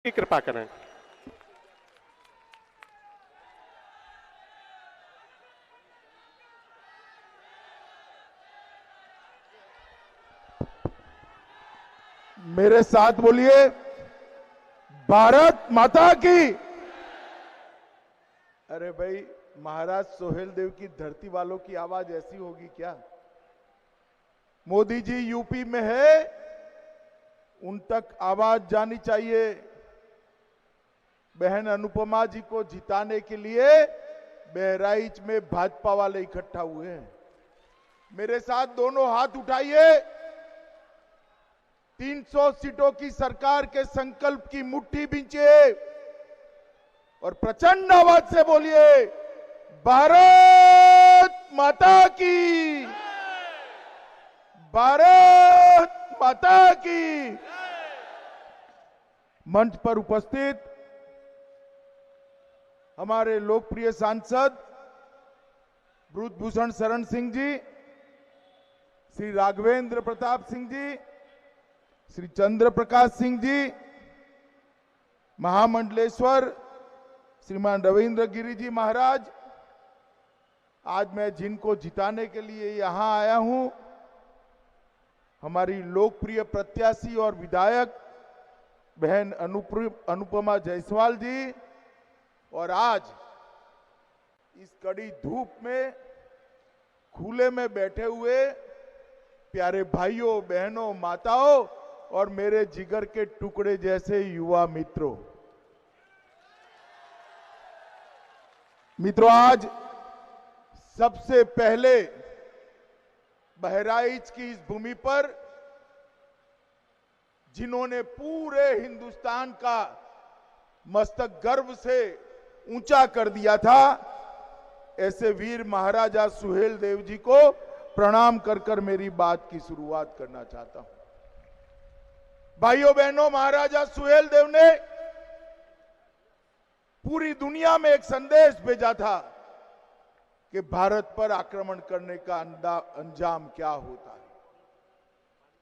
की कृपा करें। मेरे साथ बोलिए, भारत माता की। अरे भाई, महाराज सोहेल देव की धरती वालों की आवाज ऐसी होगी क्या? मोदी जी यूपी में है, उन तक आवाज जानी चाहिए। बहन अनुपमा जी को जिताने के लिए बहराइच में भाजपा वाले इकट्ठा हुए हैं। मेरे साथ दोनों हाथ उठाइए। 300 सीटों की सरकार के संकल्प की मुट्ठी बींचिए और प्रचंड आवाज से बोलिए, भारत माता की, भारत माता की। मंच पर उपस्थित हमारे लोकप्रिय सांसद ब्रजभूषण शरण सिंह जी, श्री राघवेंद्र प्रताप सिंह जी, श्री चंद्र प्रकाश सिंह जी, महामंडलेश्वर श्रीमान रविंद्र गिरी जी महाराज, आज मैं जिनको जिताने के लिए यहां आया हूं, हमारी लोकप्रिय प्रत्याशी और विधायक बहन अनुपमा जायसवाल जी, और आज इस कड़ी धूप में खुले में बैठे हुए प्यारे भाइयों बहनों माताओं और मेरे जिगर के टुकड़े जैसे युवा मित्रों, आज सबसे पहले बहराइच की इस भूमि पर जिन्होंने पूरे हिंदुस्तान का मस्तक गर्व से ऊंचा कर दिया था, ऐसे वीर महाराजा सुहेल देव जी को प्रणाम कर कर मेरी बात की शुरुआत करना चाहता हूं। भाइयों बहनों, महाराजा सुहेल देव ने पूरी दुनिया में एक संदेश भेजा था कि भारत पर आक्रमण करने का अंजाम क्या होता है।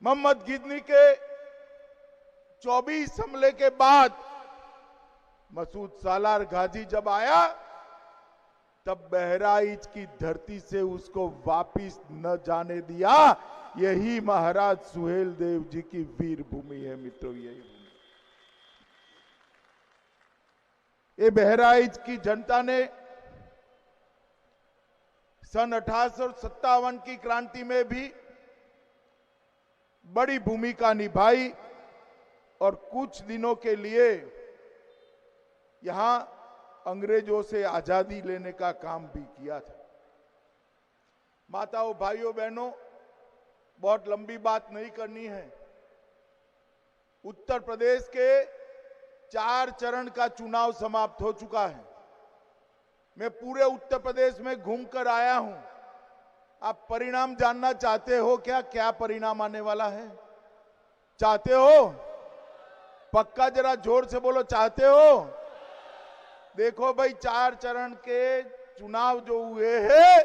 मोहम्मद गिजनी के 24 हमले के बाद मसूद सालार गाजी जब आया, तब बहराइच की धरती से उसको वापिस न जाने दिया। यही महाराज सुहेल देव जी की वीर भूमि है मित्रों, यही भूमि। ये बहराइच की जनता ने सन 1857 की क्रांति में भी बड़ी भूमिका निभाई और कुछ दिनों के लिए यहां अंग्रेजों से आजादी लेने का काम भी किया था। माताओं, भाइयों बहनों, बहुत लंबी बात नहीं करनी है। उत्तर प्रदेश के 4 चरण का चुनाव समाप्त हो चुका है। मैं पूरे उत्तर प्रदेश में घूमकर आया हूं। आप परिणाम जानना चाहते हो क्या? क्या परिणाम आने वाला है? चाहते हो? पक्का जरा जोर से बोलो, चाहते हो? देखो भाई, 4 चरण के चुनाव जो हुए हैं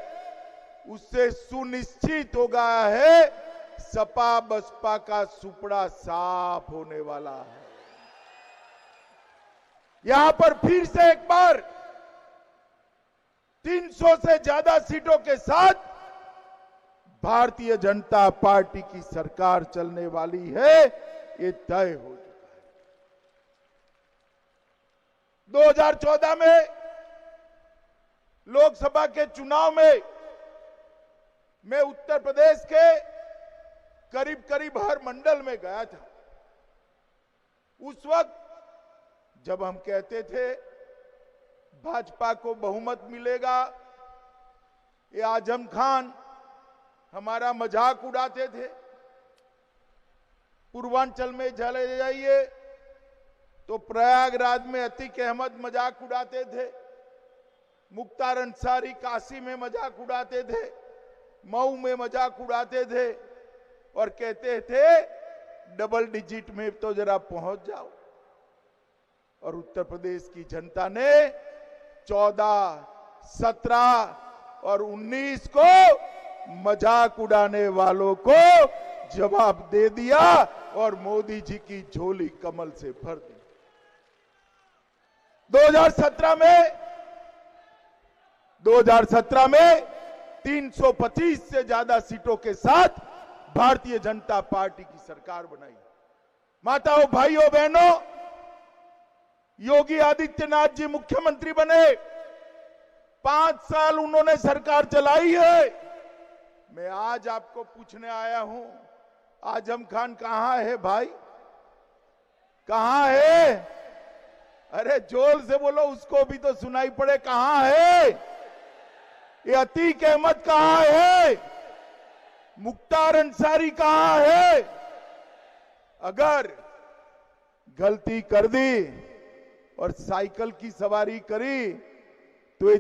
उससे सुनिश्चित हो गया है सपा बसपा का सुपड़ा साफ होने वाला है। यहां पर फिर से एक बार 300 से ज्यादा सीटों के साथ भारतीय जनता पार्टी की सरकार चलने वाली है, ये तय हो चुका है। 2014 में लोकसभा के चुनाव में मैं उत्तर प्रदेश के करीब करीब हर मंडल में गया था। उस वक्त जब हम कहते थे भाजपा को बहुमत मिलेगा, ये आजम खान हमारा मजाक उड़ाते थे। पूर्वांचल में चले जाइए तो प्रयागराज में अतीक अहमद मजाक उड़ाते थे, मुख्तार अंसारी काशी में मजाक उड़ाते थे, मऊ में मजाक उड़ाते थे और कहते थे डबल डिजिट में तो जरा पहुंच जाओ। और उत्तर प्रदेश की जनता ने 14, 17 और 19 को मजाक उड़ाने वालों को जवाब दे दिया और मोदी जी की झोली कमल से भर दी। 2017 में 325 से ज्यादा सीटों के साथ भारतीय जनता पार्टी की सरकार बनाई। माताओं, भाइयों, बहनों, योगी आदित्यनाथ जी मुख्यमंत्री बने, 5 साल उन्होंने सरकार चलाई है। मैं आज आपको पूछने आया हूं, आजम खान कहां है भाई? कहां है? अरे जोर से बोलो, उसको भी तो सुनाई पड़े। कहां है ये अतीक अहमद? कहां है मुख्तार अंसारी? कहां है? अगर गलती कर दी और साइकिल की सवारी करी तो ये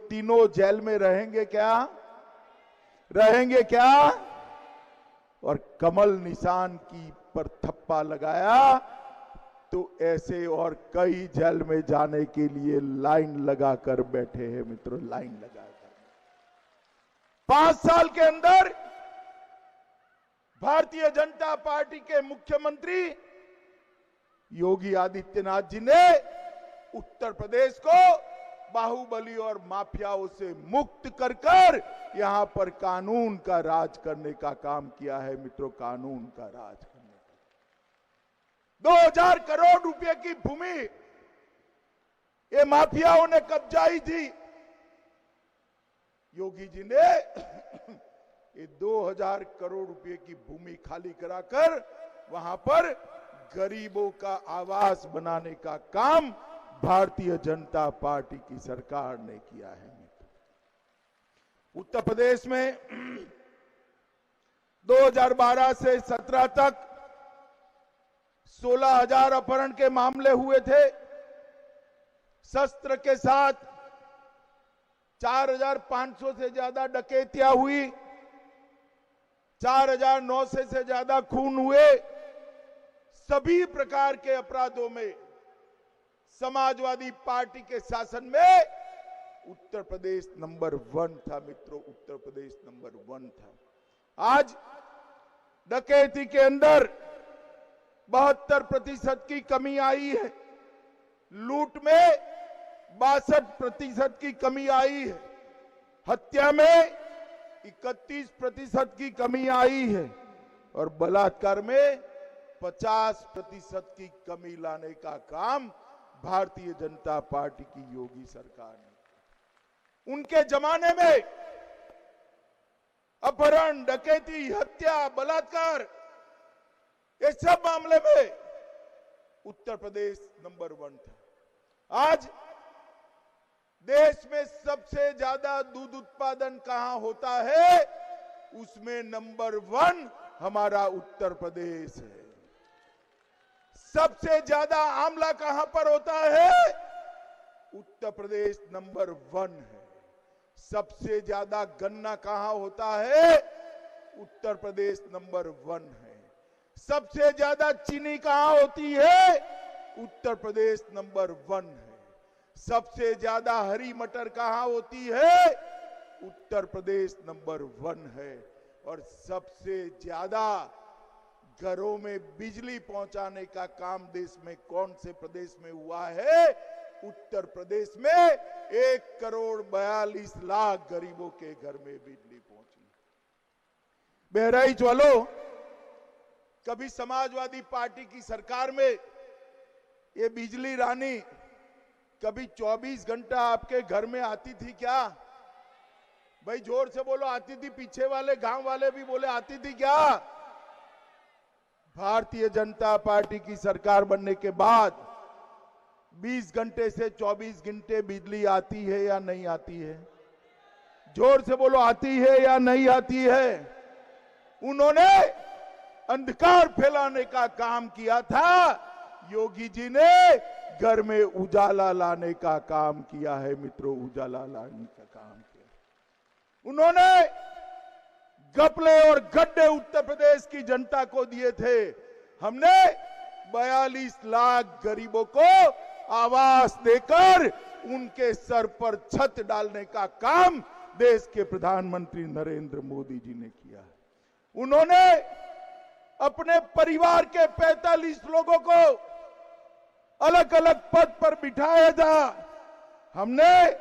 तीनों जेल में रहेंगे क्या? रहेंगे क्या? और कमल निशान की पर थप्पा लगाया तो ऐसे और कई जेल में जाने के लिए लाइन लगाकर बैठे हैं मित्रों, लाइन लगाकर। 5 साल के अंदर भारतीय जनता पार्टी के मुख्यमंत्री योगी आदित्यनाथ जी ने उत्तर प्रदेश को बाहुबली और माफियाओं से मुक्त कर कर यहां पर कानून का राज करने का काम किया है मित्रों, कानून का राज करने का। 2000 करोड़ रुपए की भूमि ये माफियाओं ने कब्जाई थी। योगी जी ने ये 2000 करोड़ रुपए की भूमि खाली कराकर वहां पर गरीबों का आवास बनाने का काम भारतीय जनता पार्टी की सरकार ने किया है। उत्तर प्रदेश में 2012 से 17 तक 16,000 अपहरण के मामले हुए थे। शस्त्र के साथ 4,500 से ज्यादा डकैतियां हुई, 4,900 से ज्यादा खून हुए। सभी प्रकार के अपराधों में समाजवादी पार्टी के शासन में उत्तर प्रदेश नंबर 1 था मित्रों, उत्तर प्रदेश नंबर 1 था। आज डकैती के अंदर 72% की कमी आई है, लूट में 62% की कमी आई है, हत्या में 31% की कमी आई है और बलात्कार में 50% की कमी लाने का काम भारतीय जनता पार्टी की योगी सरकार ने। उनके जमाने में अपहरण, डकैती, हत्या, बलात्कार, ये सब मामले में उत्तर प्रदेश नंबर 1 था। आज देश में सबसे ज्यादा दूध उत्पादन कहां होता है, उसमें नंबर 1 हमारा उत्तर प्रदेश है। सबसे ज्यादा आंवला कहां पर होता है, उत्तर प्रदेश नंबर 1 है। सबसे ज्यादा गन्ना कहां होता है, उत्तर प्रदेश नंबर 1 है। सबसे ज्यादा चीनी कहां होती है, उत्तर प्रदेश नंबर 1 है। सबसे ज्यादा हरी मटर कहां होती है, उत्तर प्रदेश नंबर 1 है। और सबसे ज्यादा घरों में बिजली पहुंचाने का काम देश में कौन से प्रदेश में हुआ है, उत्तर प्रदेश में 1,42,00,000 गरीबों के घर में बिजली पहुंची। बहराइच वालों, कभी समाजवादी पार्टी की सरकार में ये बिजली रानी कभी 24 घंटा आपके घर में आती थी क्या? भाई जोर से बोलो, आती थी? पीछे वाले गांव वाले भी बोले आती थी क्या? भारतीय जनता पार्टी की सरकार बनने के बाद 20 घंटे से 24 घंटे बिजली आती है या नहीं आती है? जोर से बोलो, आती है या नहीं आती है? उन्होंने अंधकार फैलाने का काम किया था, योगी जी ने घर में उजाला लाने का काम किया है मित्रों, उजाला लाने का काम किया। उन्होंने घपले और गड्ढे उत्तर प्रदेश की जनता को दिए थे। हमने 42 लाख गरीबों को आवास देकर उनके सर पर छत डालने का काम देश के प्रधानमंत्री नरेंद्र मोदी जी ने किया। उन्होंने अपने परिवार के 45 लोगों को अलग अलग पद पर बिठाया जा। हमने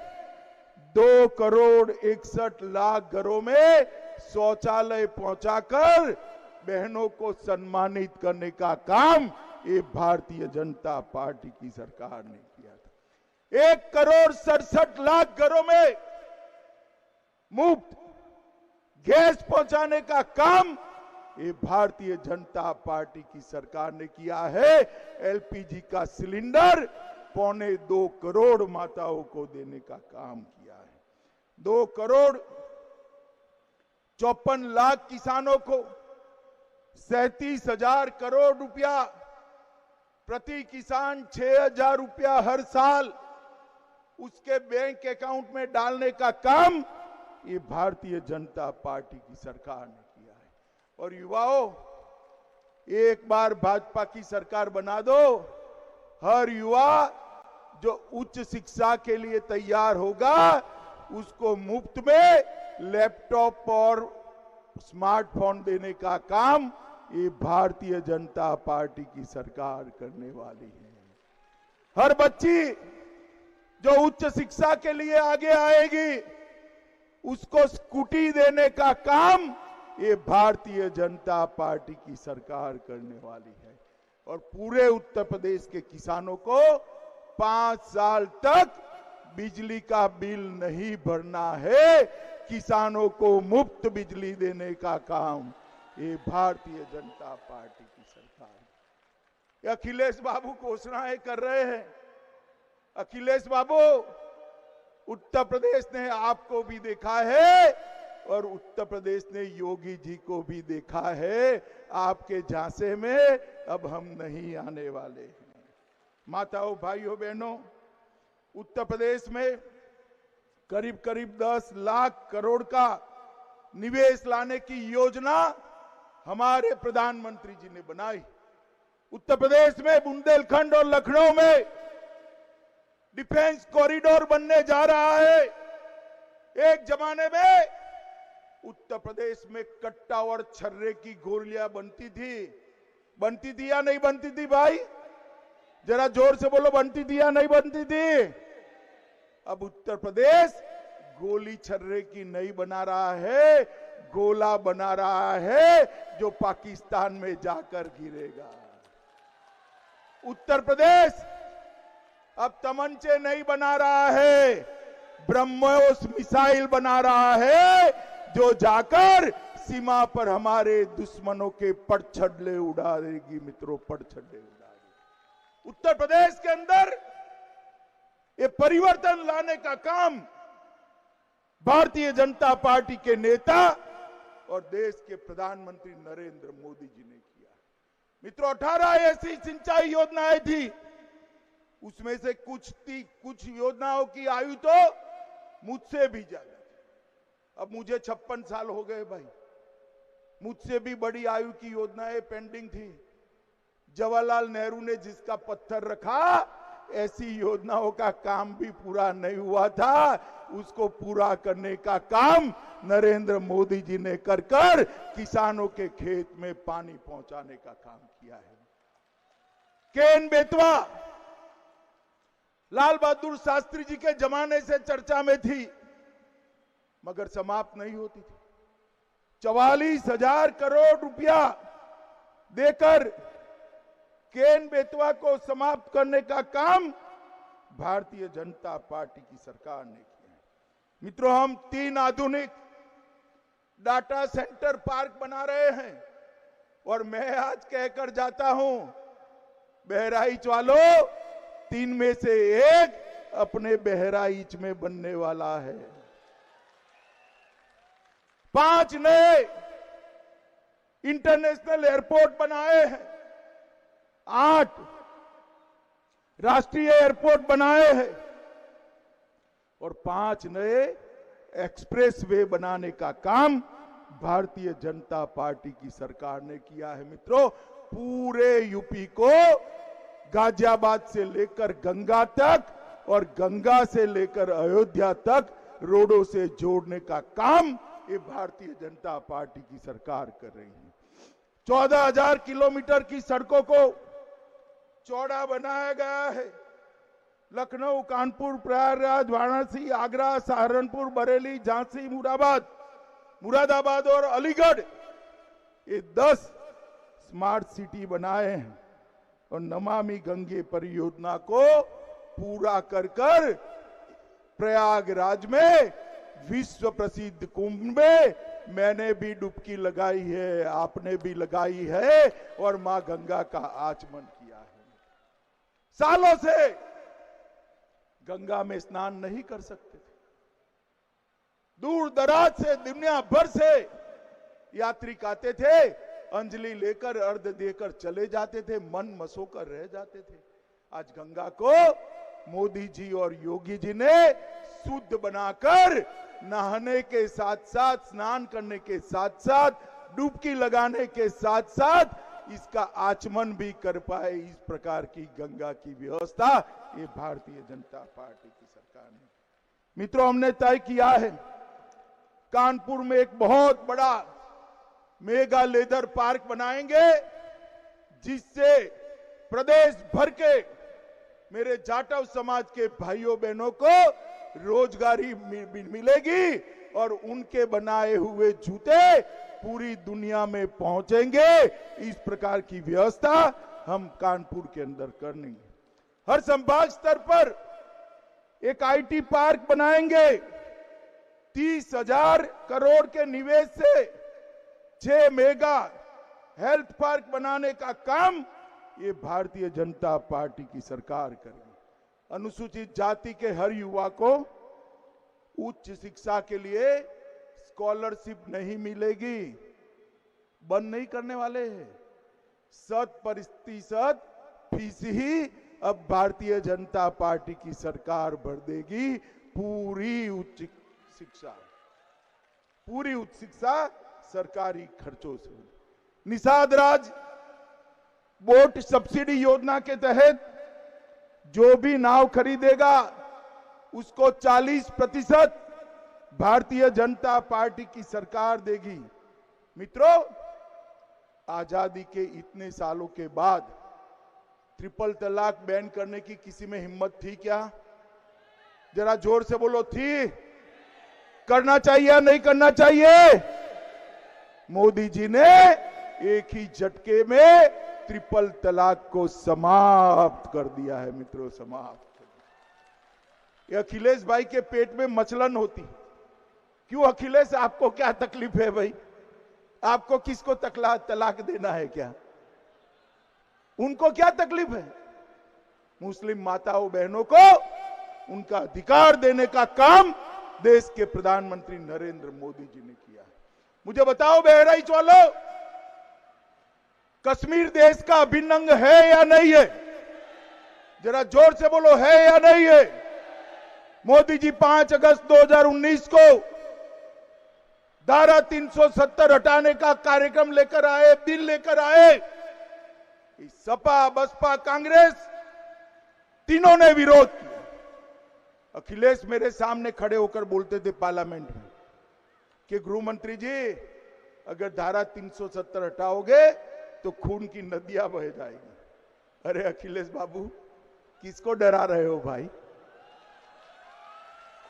2,61,00,000 घरों में शौचालय पहुंचाकर बहनों को सम्मानित करने का काम ये भारतीय जनता पार्टी की सरकार ने किया था। 1,67,00,000 घरों में मुफ्त गैस पहुंचाने का काम ये भारतीय जनता पार्टी की सरकार ने किया है। एलपीजी का सिलेंडर 2.25 करोड़ माताओं को देने का काम किया है। 2,54,00,000 किसानों को 37,000 करोड़ रुपया, प्रति किसान 6,000 रुपया हर साल उसके बैंक अकाउंट में डालने का काम ये भारतीय जनता पार्टी की सरकार ने किया है। और युवाओं, एक बार भाजपा की सरकार बना दो, हर युवा जो उच्च शिक्षा के लिए तैयार होगा उसको मुफ्त में लैपटॉप और स्मार्टफोन देने का काम ये भारतीय जनता पार्टी की सरकार करने वाली है। हर बच्ची जो उच्च शिक्षा के लिए आगे आएगी उसको स्कूटी देने का काम ये भारतीय जनता पार्टी की सरकार करने वाली है। और पूरे उत्तर प्रदेश के किसानों को 5 साल तक बिजली का बिल नहीं भरना है। किसानों को मुफ्त बिजली देने का काम ये भारतीय जनता पार्टी की सरकार। ये अखिलेश बाबू घोषणाएं कर रहे हैं। अखिलेश बाबू, उत्तर प्रदेश ने आपको भी देखा है और उत्तर प्रदेश ने योगी जी को भी देखा है। आपके झांसे में अब हम नहीं आने वाले हैं। माताओं, भाइयों, बहनों, उत्तर प्रदेश में करीब करीब 10 लाख करोड़ का निवेश लाने की योजना हमारे प्रधानमंत्री जी ने बनाई। उत्तर प्रदेश में बुंदेलखंड और लखनऊ में डिफेंस कॉरिडोर बनने जा रहा है। एक जमाने में उत्तर प्रदेश में कट्टा और छर्रे की गोलियां बनती थी या नहीं बनती थी? भाई जरा जोर से बोलो, बनती थी या नहीं बनती थी? अब उत्तर प्रदेश गोली छर्रे की नहीं बना रहा है, गोला बना रहा है जो पाकिस्तान में जाकर गिरेगा। उत्तर प्रदेश अब तमंचे नहीं बना रहा है, ब्रह्मोस मिसाइल बना रहा है जो जाकर सीमा पर हमारे दुश्मनों के पड़छड़े उड़ा देगी। मित्रों, पड़छड़े उड़ा देगी। उत्तर प्रदेश के अंदर ये परिवर्तन लाने का काम भारतीय जनता पार्टी के नेता और देश के प्रधानमंत्री नरेंद्र मोदी जी ने किया। मित्रों, 18 ऐसी सिंचाई योजनाएं थी, उसमें से कुछ योजनाओं की आयु तो मुझसे भी ज्यादा थी। अब मुझे 56 साल हो गए भाई, मुझसे भी बड़ी आयु की योजनाएं पेंडिंग थी। जवाहरलाल नेहरू ने जिसका पत्थर रखा, ऐसी योजनाओं का काम भी पूरा नहीं हुआ था। उसको पूरा करने का काम नरेंद्र मोदी जी ने कर किसानों के खेत में पानी पहुंचाने का काम किया है। केन बेतवा लाल बहादुर शास्त्री जी के जमाने से चर्चा में थी, मगर समाप्त नहीं होती थी। 44,000 करोड़ रुपया देकर केन बेतवा को समाप्त करने का काम भारतीय जनता पार्टी की सरकार ने किया है। मित्रों, हम 3 आधुनिक डाटा सेंटर पार्क बना रहे हैं और मैं आज कहकर जाता हूं, बहराइच वालों, 3 में से 1 अपने बहराइच में बनने वाला है। 5 नए इंटरनेशनल एयरपोर्ट बनाए हैं, 8 राष्ट्रीय एयरपोर्ट बनाए हैं और 5 नए एक्सप्रेस वे बनाने का काम भारतीय जनता पार्टी की सरकार ने किया है। मित्रों, पूरे यूपी को गाजियाबाद से लेकर गंगा तक और गंगा से लेकर अयोध्या तक रोडों से जोड़ने का काम ये भारतीय जनता पार्टी की सरकार कर रही है। 14,000 किलोमीटर की सड़कों को चौड़ा बनाया गया है। लखनऊ, कानपुर, प्रयागराज, वाराणसी, आगरा, सहारनपुर, बरेली, झांसी, मुरादाबाद और अलीगढ़, ये 10 स्मार्ट सिटी बनाए हैं। और नमामि गंगे परियोजना को पूरा कर प्रयागराज में विश्व प्रसिद्ध कुंभ में मैंने भी डुबकी लगाई है, आपने भी लगाई है और मां गंगा का आचमन किया है। सालों से गंगा में स्नान नहीं कर सकते थे। दूर दराज से, दुनिया भर से यात्रिक आते थे, अंजलि लेकर, अर्घ देकर चले जाते थे, मन मसोकर रह जाते थे। आज गंगा को मोदी जी और योगी जी ने शुद्ध बनाकर नहाने के साथ साथ, स्नान करने के साथ साथ, डुबकी लगाने के साथ साथ इसका आचमन भी कर पाए, इस प्रकार की गंगा की व्यवस्था ये भारतीय जनता पार्टी की सरकार ने। मित्रों, हमने तय किया है कानपुर में एक बहुत बड़ा मेगा लेदर पार्क बनाएंगे, जिससे प्रदेश भर के मेरे जाटव समाज के भाइयों बहनों को रोजगारी मिलेगी और उनके बनाए हुए जूते पूरी दुनिया में पहुंचेंगे। इस प्रकार की व्यवस्था हम कानपुर के अंदर करेंगे। हर संभाग स्तर पर एक आईटी पार्क बनाएंगे। 30,000 करोड़ के निवेश से 6 मेगा हेल्थ पार्क बनाने का काम ये भारतीय जनता पार्टी की सरकार करेगी। अनुसूचित जाति के हर युवा को उच्च शिक्षा के लिए स्कॉलरशिप नहीं मिलेगी, बंद नहीं करने वाले हैं। 100% फीस ही अब भारतीय जनता पार्टी की सरकार भर देगी। पूरी उच्च शिक्षा सरकारी खर्चों से। निषाद राज बोट सब्सिडी योजना के तहत जो भी नाव खरीदेगा उसको 40% भारतीय जनता पार्टी की सरकार देगी। मित्रों, आजादी के इतने सालों के बाद ट्रिपल तलाक बैन करने की किसी में हिम्मत थी क्या? जरा जोर से बोलो, थी? करना चाहिए या नहीं करना चाहिए? मोदी जी ने एक ही झटके में ट्रिपल तलाक को समाप्त कर दिया है। मित्रों, समाप्त। ये अखिलेश भाई के पेट में मचलन होती। क्यों अखिलेश, आपको क्या तकलीफ है भाई? आपको किसको तलाक देना है क्या? उनको क्या तकलीफ है? मुस्लिम माताओं बहनों को उनका अधिकार देने का काम देश के प्रधानमंत्री नरेंद्र मोदी जी ने किया है। मुझे बताओ बहराइच वालों, कश्मीर देश का अभिन्न अंग है या नहीं है? जरा जोर से बोलो, है या नहीं है? मोदी जी 5 अगस्त 2019 को धारा 370 हटाने का कार्यक्रम लेकर आए, बिल लेकर आए। सपा, बसपा, कांग्रेस तीनों ने विरोध किया। अखिलेश मेरे सामने खड़े होकर बोलते थे पार्लियामेंट में कि गृह मंत्री जी, अगर धारा 370 हटाओगे तो खून की नदियां बह जाएगी। अरे अखिलेश बाबू, किसको डरा रहे हो भाई?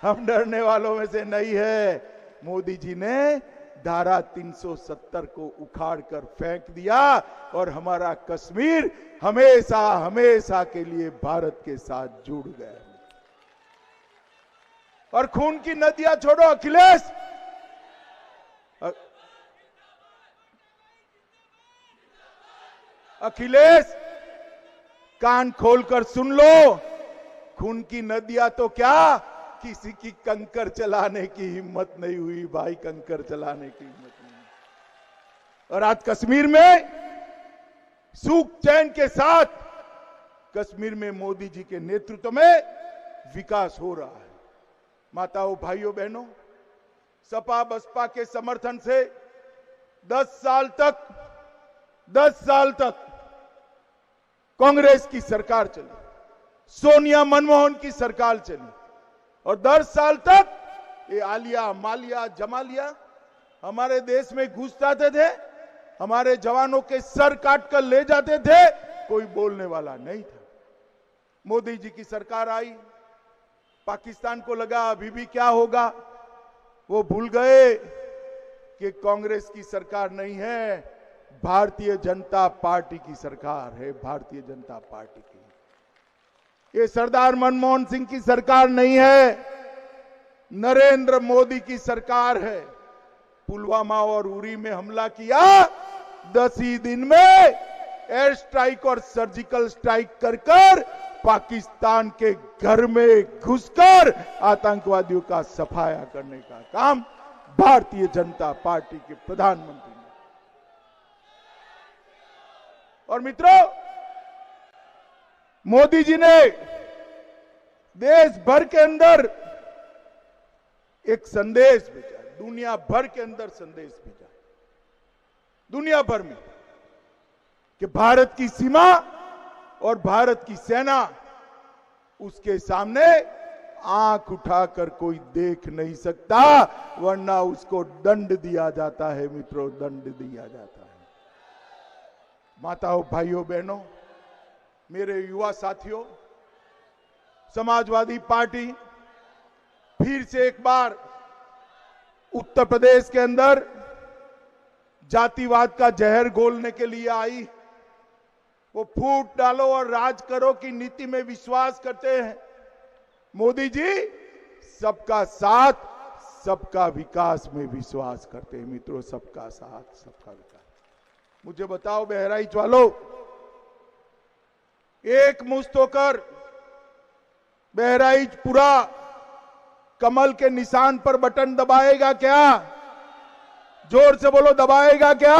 हम डरने वालों में से नहीं है। मोदी जी ने धारा 370 को उखाड़ कर फेंक दिया और हमारा कश्मीर हमेशा हमेशा के लिए भारत के साथ जुड़ गया। और खून की नदियां छोड़ो अखिलेश, अखिलेश कान खोलकर सुन लो, खून की नदियां तो क्या, किसी की कंकर चलाने की हिम्मत नहीं हुई भाई, कंकर चलाने की हिम्मत नहीं। और आज कश्मीर में सुख चैन के साथ कश्मीर में मोदी जी के नेतृत्व में विकास हो रहा है। माताओं, भाइयों, बहनों, सपा बसपा के समर्थन से 10 साल तक कांग्रेस की सरकार चली, सोनिया मनमोहन की सरकार चली, और 10 साल तक ये आलिया, मालिया, जमालिया हमारे देश में घुस जाते थे, हमारे जवानों के सर काट कर ले जाते थे, कोई बोलने वाला नहीं था। मोदी जी की सरकार आई, पाकिस्तान को लगा अभी भी क्या होगा, वो भूल गए कि कांग्रेस की सरकार नहीं है, भारतीय जनता पार्टी की सरकार है, भारतीय जनता पार्टी की। ये सरदार मनमोहन सिंह की सरकार नहीं है, नरेंद्र मोदी की सरकार है। पुलवामा और उरी में हमला किया, 10 ही दिन में एयर स्ट्राइक और सर्जिकल स्ट्राइक कर पाकिस्तान के घर में घुसकर आतंकवादियों का सफाया करने का काम भारतीय जनता पार्टी के प्रधानमंत्री ने। और मित्रों, मोदी जी ने देश भर के अंदर एक संदेश भेजा, दुनिया भर के अंदर संदेश भेजा, दुनिया भर में, कि भारत की सीमा और भारत की सेना, उसके सामने आंख उठाकर कोई देख नहीं सकता, वरना उसको दंड दिया जाता है। मित्रों, दंड दिया जाता है। माताओं, भाइयों, बहनों, मेरे युवा साथियों, समाजवादी पार्टी फिर से एक बार उत्तर प्रदेश के अंदर जातिवाद का जहर घोलने के लिए आई। वो फूट डालो और राज करो की नीति में विश्वास करते हैं। मोदी जी सबका साथ, सबका विकास में विश्वास करते हैं। मित्रों, सबका साथ, सबका विकास। मुझे बताओ बहराइच वालों, एक मुश्त होकर बहराइच पूरा कमल के निशान पर बटन दबाएगा क्या? जोर से बोलो, दबाएगा क्या?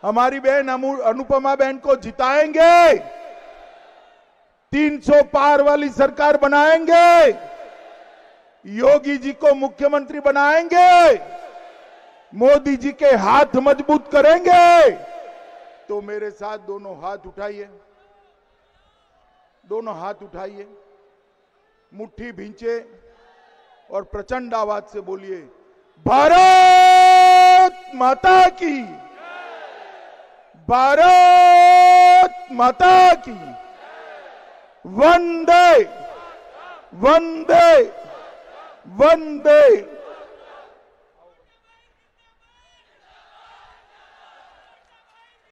हमारी बहन अनुपमा बहन को जिताएंगे, 300 पार वाली सरकार बनाएंगे, योगी जी को मुख्यमंत्री बनाएंगे, मोदी जी के हाथ मजबूत करेंगे। तो मेरे साथ दोनों हाथ उठाइए, दोनों हाथ उठाइए, मुट्ठी भींचे और प्रचंड आवाज से बोलिए, भारत माता की, भारत माता की, वंदे वंदे वंदे।